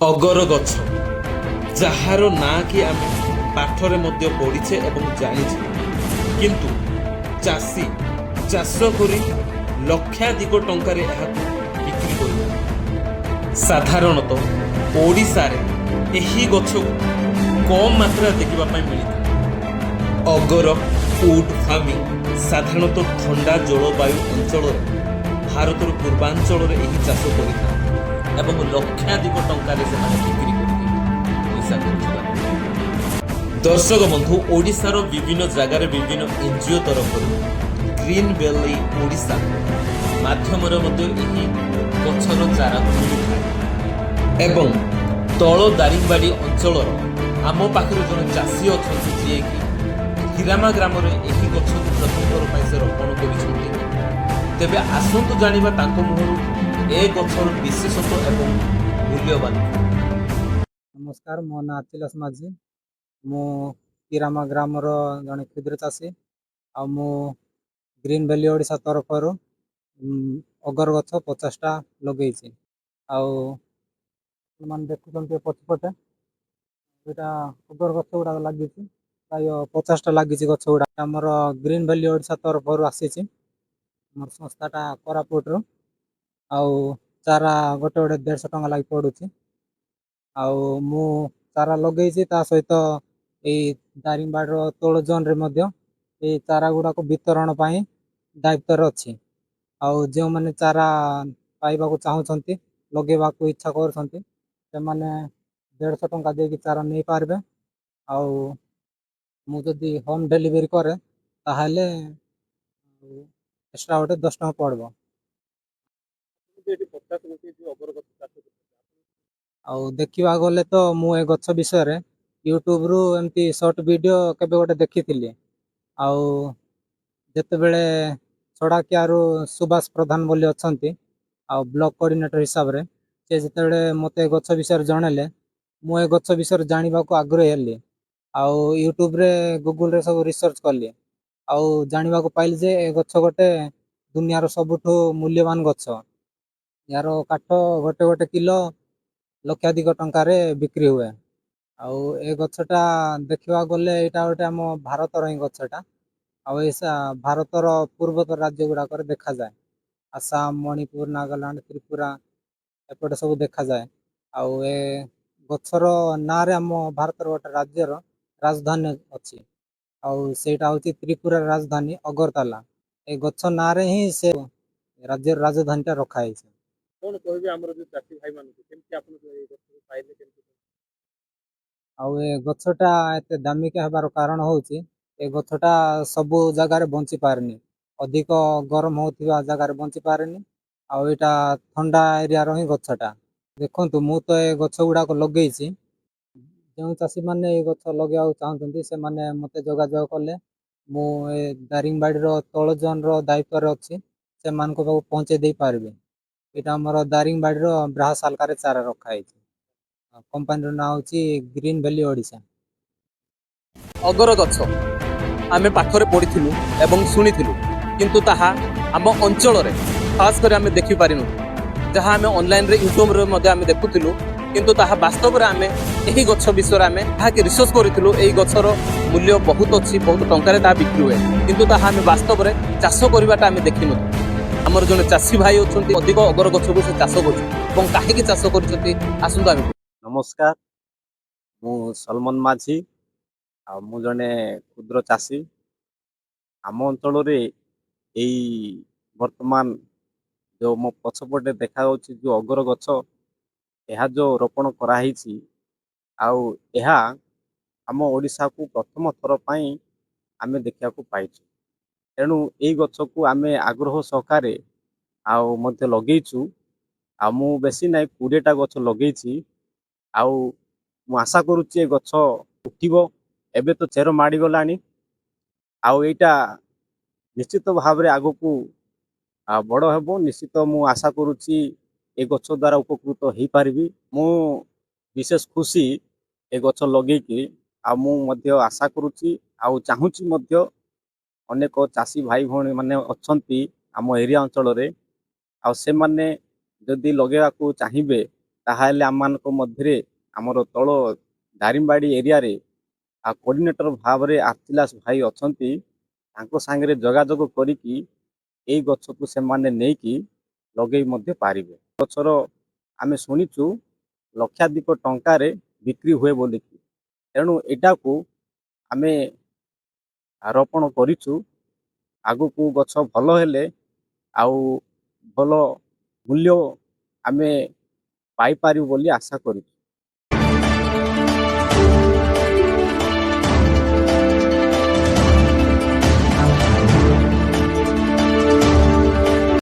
ଅଗର ଗଛ ଯାହାର ନାଁ କି ଆମେ ପାଠରେ ମଧ୍ୟ ପଢ଼ିଛେ ଏବଂ ଜାଣିଛେ, କିନ୍ତୁ ଚାଷୀ ଚାଷ କରି ଲକ୍ଷାଧିକ ଟଙ୍କାରେ ଏହାକୁ ବିକ୍ରି କରିଥାଏ। ସାଧାରଣତଃ ଓଡ଼ିଶାରେ ଏହି ଗଛକୁ କମ୍ ମାତ୍ରାରେ ଦେଖିବା ପାଇଁ ମିଳିଥାଏ। ଅଗର ଉଡ୍ ଫାର୍ମିଂ ସାଧାରଣତଃ ଥଣ୍ଡା ଜଳବାୟୁ ଅଞ୍ଚଳରେ ଭାରତର ପୂର୍ବାଞ୍ଚଳରେ ଏହି ଚାଷ କରିଥାଏ ଏବଂ ଲକ୍ଷାଧିକ ଟଙ୍କାରେ ସେମାନେ ବିକ୍ରି କରିକି ପଇସା କରୁଛନ୍ତି। ଦର୍ଶକ ବନ୍ଧୁ, ଓଡ଼ିଶାର ବିଭିନ୍ନ ଜାଗାରେ ବିଭିନ୍ନ ଏନ୍ଜିଓ ତରଫରୁ ଗ୍ରୀନ୍ ଭ୍ୟାଲି ଓଡ଼ିଶା ମାଧ୍ୟମରେ ମଧ୍ୟ ଏହି ଗଛର ଚାରାକୁ ମିଳିଥାଏ ଏବଂ ତଳ ଦାରିଙ୍ଗବାଡ଼ି ଅଞ୍ଚଳର ଆମ ପାଖରେ ଜଣେ ଚାଷୀ ଅଛନ୍ତି ଯିଏକି ହିରାମା ଗ୍ରାମରେ ଏହି ଗଛକୁ ପ୍ରଥମ ଥର ପାଇଁ ସେ ରୋପଣ କରିଛନ୍ତି। ତେବେ ଆସନ୍ତୁ ଜାଣିବା ତାଙ୍କ ମୁହଁରୁ ଏ ଗଛର ବିଶେଷତ୍ୱ ଏବଂ ମୂଲ୍ୟବାନ। ନମସ୍କାର, ମୋ ନାଁ ତିଲସ ମାଝୀ। ମୁଁ କିରାମା ଗ୍ରାମର ଜଣେ କ୍ଷୁଦ୍ର ଚାଷୀ। ଆଉ ମୁଁ ଗ୍ରୀନ୍ ଭ୍ୟାଲି ଓଡ଼ିଶା ତରଫରୁ ଅଗର ଗଛ 50ଟା ଲଗେଇଛି। ଆଉ ସେମାନେ ଦେଖୁଛନ୍ତି ପଛପଟେ ଏଇଟା ଅଗର ଗଛ ଗୁଡ଼ାକ ଲାଗିଛି, ପ୍ରାୟ 50ଟା ଲାଗିଛି ଗଛ ଗୁଡ଼ା। ଆମର ଗ୍ରୀନ୍ ଭ୍ୟାଲି ଓଡ଼ିଶା ତରଫରୁ ଆସିଛି, ଆମର ସଂସ୍ଥାଟା କୋରାପୁଟରୁ। ଆଉ ଚାରା ଗୋଟେ 150 ଟଙ୍କା ଲାଗି ପଡ଼ୁଛି। ଆଉ ମୁଁ ଚାରା ଲଗେଇଛି, ତା ସହିତ ଏଇ ଦାରିଙ୍ଗବାଡ଼ିର ତଳ ଜୋନ୍ରେ ମଧ୍ୟ ଏଇ ଚାରା ଗୁଡ଼ାକ ବିତରଣ ପାଇଁ ଦାୟିତ୍ୱରେ ଅଛି। ଆଉ ଯେଉଁମାନେ ଚାରା ପାଇବାକୁ ଚାହୁଁଛନ୍ତି, ଲଗେଇବାକୁ ଇଚ୍ଛା କରୁଛନ୍ତି, ସେମାନେ 150 ଟଙ୍କା ଦେଇକି ଚାରା ନେଇପାରିବେ। ଆଉ ମୁଁ ଯଦି ହୋମ୍ ଡେଲିଭରି କରେ ତାହେଲେ ଏକ୍ସଟ୍ରା ଗୋଟେ 10 ଟଙ୍କା ପଡ଼ିବ। ଆଉ ଦେଖିବାକୁ ଗଲେ ତ ମୁଁ ଏ ଗଛ ବିଷୟରେ ୟୁଟ୍ୟୁବରୁ ଏମିତି ସର୍ଟ ଭିଡ଼ିଓ କେବେ ଗୋଟେ ଦେଖିଥିଲି। ଆଉ ଯେତେବେଳେ ଛଡ଼ାକିଆରୁ ସୁବାସ ପ୍ରଧାନ ବୋଲି ଅଛନ୍ତି, ଆଉ ବ୍ଲକ୍ କୋଅର୍ଡିନେଟର ହିସାବରେ, ସେ ଯେତେବେଳେ ମୋତେ ଏ ଗଛ ବିଷୟରେ ଜଣେଇଲେ, ମୁଁ ଏ ଗଛ ବିଷୟରେ ଜାଣିବାକୁ ଆଗ୍ରହୀ ହେଲି। ଆଉ ୟୁଟ୍ୟୁବରେ ଗୁଗୁଲରେ ସବୁ ରିସର୍ଚ୍ଚ କଲି। ଆଉ ଜାଣିବାକୁ ପାଇଲି ଯେ ଏ ଗଛ ଗୋଟେ ଦୁନିଆର ସବୁଠୁ ମୂଲ୍ୟବାନ ଗଛ। ୟାର କାଠ ଗୋଟେ ଗୋଟେ କିଲୋ ଲକ୍ଷାଧିକ ଟଙ୍କାରେ ବିକ୍ରି ହୁଏ। ଆଉ ଏ ଗଛଟା ଦେଖିବାକୁ ଗଲେ ଏଇଟା ଗୋଟେ ଆମ ଭାରତର ହିଁ ଗଛଟା। ଆଉ ଏ ଭାରତର ପୂର୍ବୋତ୍ତର ରାଜ୍ୟ ଗୁଡ଼ାକରେ ଦେଖାଯାଏ। ଆସାମ, ମଣିପୁର, ନାଗାଲାଣ୍ଡ, ତ୍ରିପୁରା ଏପଟେ ସବୁ ଦେଖାଯାଏ। ଆଉ ଏ ଗଛର ନାଁରେ ଆମ ଭାରତର ଗୋଟେ ରାଜ୍ୟର ରାଜଧାନୀ ଅଛି। ଆଉ ସେଇଟା ହେଉଛି ତ୍ରିପୁରାର ରାଜଧାନୀ ଅଗରତାଲା। ଏ ଗଛ ନାଁରେ ହିଁ ସେ ରାଜ୍ୟର ରାଜଧାନୀଟା ରଖା ହେଇଛି। କଣ କହିବେ ଆମର ଯୋଉ ଚାଷୀ ଭାଇ ମାନଙ୍କୁ, କେମିତି ଆପଣ ଏଇ ଗଛକୁ ପାଇଲେ, କେମିତି? ଆଉ ଏ ଗଛଟା ଏତେ ଦାମିକା ହେବାର କାରଣ ହେଉଛି ଏ ଗଛଟା ସବୁ ଜାଗାରେ ବଞ୍ଚି ପାରେନି। ଅଧିକ ଗରମ ହେଉଥିବା ଜାଗାରେ ବଞ୍ଚି ପାରେନି। ଆଉ ଏଇଟା ଥଣ୍ଡା ଏରିଆର ହିଁ ଗଛଟା। ଦେଖନ୍ତୁ, ମୁଁ ତ ଏ ଗଛ ଗୁଡ଼ାକ ଲଗେଇଛି। ଯେଉଁ ଚାଷୀମାନେ ଏ ଗଛ ଲଗେଇବାକୁ ଚାହୁଁଛନ୍ତି ସେମାନେ ମୋତେ ଯୋଗାଯୋଗ କଲେ ମୁଁ ଏ ଦାରିଙ୍ଗବାଡ଼ିର ତଳ ଜୋନ୍ର ଦାୟିତ୍ୱରେ ଅଛି, ସେମାନଙ୍କ ପାଖକୁ ପହଞ୍ଚେଇ ଦେଇପାରିବି। ଏଇଟା ଆମର ଦାରିଙ୍ଗବାଡ଼ିର ବ୍ରାହ୍ସ ହାଲକାରେ ଚାରା ରଖା ହେଇଛି। କମ୍ପାନୀର ନାଁ ହେଉଛି ଗ୍ରୀନ୍ ଭ୍ୟାଲି ଓଡ଼ିଶା। ଅଗର ଗଛ ଆମେ ପାଠରେ ପଢ଼ିଥିଲୁ ଏବଂ ଶୁଣିଥିଲୁ, କିନ୍ତୁ ତାହା ଆମ ଅଞ୍ଚଳରେ ଖାସ୍ କରି ଆମେ ଦେଖିପାରିନୁ। ଯାହା ଆମେ ଅନଲାଇନ୍ରେ ୟୁଟ୍ୟୁବରେ ମଧ୍ୟ ଆମେ ଦେଖୁଥିଲୁ, କିନ୍ତୁ ତାହା ବାସ୍ତବରେ ଆମେ ଏହି ଗଛ ବିଷୟରେ ଆମେ ଯାହାକି ରିସର୍ଚ୍ଚ କରିଥିଲୁ। ଏହି ଗଛର ମୂଲ୍ୟ ବହୁତ ଅଛି, ବହୁତ ଟଙ୍କାରେ ତାହା ବିକ୍ରି ହୁଏ, କିନ୍ତୁ ତାହା ଆମେ ବାସ୍ତବରେ ଚାଷ କରିବାଟା ଆମେ ଦେଖିନଥିଲୁ। ଆମର ଜଣେ ଚାଷୀ ଭାଇ ଅଛନ୍ତି, ଅଧିକ ଅଗର ଗଛକୁ ସେ ଚାଷ କରୁଛନ୍ତି ଏବଂ କାହିଁକି ଚାଷ କରୁଛନ୍ତି ଆସନ୍ତୁ ଆମେ। ନମସ୍କାର, ମୁଁ ସଲମନ ମାଝୀ। ଆଉ ମୁଁ ଜଣେ କ୍ଷୁଦ୍ର ଚାଷୀ। ଆମ ଅଞ୍ଚଳରେ ଏଇ ବର୍ତ୍ତମାନ ଯେଉଁ ମୋ ପଛପଟେ ଦେଖାଯାଉଛି ଯେଉଁ ଅଗର ଗଛ, ଏହା ଯେଉଁ ରୋପଣ କରାହେଇଛି, ଆଉ ଏହା ଆମ ଓଡ଼ିଶାକୁ ପ୍ରଥମ ଥର ପାଇଁ ଆମେ ଦେଖିବାକୁ ପାଇଛୁ। ତେଣୁ ଏଇ ଗଛକୁ ଆମେ ଆଗ୍ରହ ସହକାରେ ଆଉ ମଧ୍ୟ ଲଗେଇଛୁ। ଆଉ ମୁଁ ବେଶୀ ନାହିଁ 20ଟା ଗଛ ଲଗେଇଛି। ଆଉ ମୁଁ ଆଶା କରୁଛି ଏ ଗଛ ଉଠିବ। ଏବେ ତ ଚେର ମାଡ଼ିଗଲାଣି। ଆଉ ଏଇଟା ନିଶ୍ଚିତ ଭାବରେ ଆଗକୁ ବଡ଼ ହେବ। ନିଶ୍ଚିତ ମୁଁ ଆଶା କରୁଛି ଏ ଗଛ ଦ୍ୱାରା ଉପକୃତ ହେଇପାରିବି। ମୁଁ ବିଶେଷ ଖୁସି ଏ ଗଛ ଲଗେଇକି। ଆଉ ମୁଁ ମଧ୍ୟ ଆଶା କରୁଛି ଆଉ ଚାହୁଁଛି ମଧ୍ୟ ଅନେକ ଚାଷୀ ଭାଇ ଭଉଣୀମାନେ ଅଛନ୍ତି ଆମ ଏରିଆ ଅଞ୍ଚଳରେ, ଆଉ ସେମାନେ ଯଦି ଲଗେଇବାକୁ ଚାହିଁବେ ତାହେଲେ ଆମମାନଙ୍କ ମଧ୍ୟରେ ଆମର ତଳ ଦାରିଙ୍ଗବାଡ଼ି ଏରିଆରେ ଆଉ କୋଅର୍ଡିନେଟର ଭାବରେ ଆର୍ଥିଲାସ ଭାଇ ଅଛନ୍ତି। ତାଙ୍କ ସାଙ୍ଗରେ ଯୋଗାଯୋଗ କରିକି ଏଇ ଗଛକୁ ସେମାନେ ନେଇକି ଲଗେଇ ମଧ୍ୟ ପାରିବେ। ଗଛର ଆମେ ଶୁଣିଛୁ ଲକ୍ଷାଧିକ ଟଙ୍କାରେ ବିକ୍ରି ହୁଏ ବୋଲିକି, ତେଣୁ ଏଇଟାକୁ ଆମେ ଆରୋପଣ କରିଛୁ। ଆଗକୁ ଗଛ ଭଲ ହେଲେ ଆଉ ଭଲ ମୂଲ୍ୟ ଆମେ ପାଇପାରିବୁ ବୋଲି ଆଶା କରୁଛୁ।